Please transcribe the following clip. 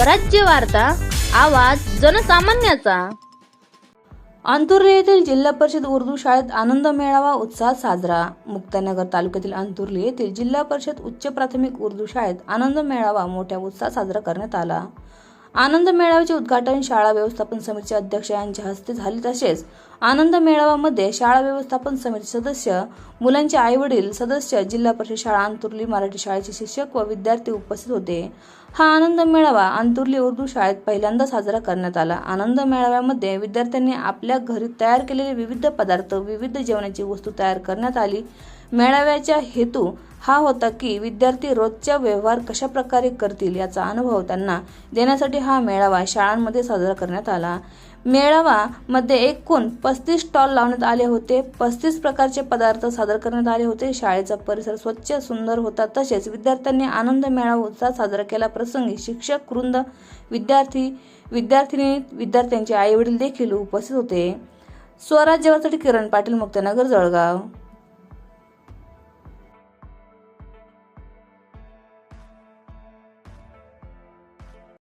स्वराज्य वार्ता, आवाज जनसामान्याचा। अंतुर्ली येथील जिल्हा परिषद उर्दू शाळेत आनंद मेळावा उत्साहात साजरा। मुक्ताईनगर तालुक्यातील अंतुर्ली येथील जिल्हा परिषद उच्च प्राथमिक उर्दू शाळेत आनंद मेळावा मोठ्या उत्साहात साजरा करण्यात आला। आनंद मेळाव्याचे उद्घाटन शाळा व्यवस्थापन समितीचे अध्यक्ष यांच्या हस्ते झाले। तसेच आनंद मेळाव्यामध्ये शाळा व्यवस्थापन समिती सदस्य, मुलांचे आईवडील, सदस्य, जिल्हा परिषद शाळा अंतुर्ली मराठी शाळेचे शिक्षक व विद्यार्थी उपस्थित होते। हा आनंद मेळावा अंतुर्ली उर्दू शाळेत पहिल्यांदा साजरा करण्यात आला। आनंद मेळाव्यामध्ये विद्यार्थ्यांनी आपल्या घरी तयार केलेले विविध पदार्थ, विविध जेवणाची वस्तू तयार करण्यात आली। मेळाव्याचा हेतू हा होता की विद्यार्थी रोजच्या व्यवहार कशा प्रकारे करतील याचा अनुभव त्यांना देण्यासाठी हा मेळावा शाळांमध्ये साजरा करण्यात आला। मेळावा मध्ये एकूण 35 स्टॉल लावण्यात आले होते। 35 प्रकारचे पदार्थ सादर करण्यात आले होते। शाळेचा परिसर स्वच्छ सुंदर होता। तसेच विद्यार्थ्यांनी आनंद मेळावा उत्साहात साजरा केला। प्रसंगी शिक्षक वृंद, विद्यार्थी, विद्यार्थ्यांचे आईवडील देखील उपस्थित होते। स्वराज्य वार्तासाठी किरण पाटील, मुक्ताईनगर, जळगाव।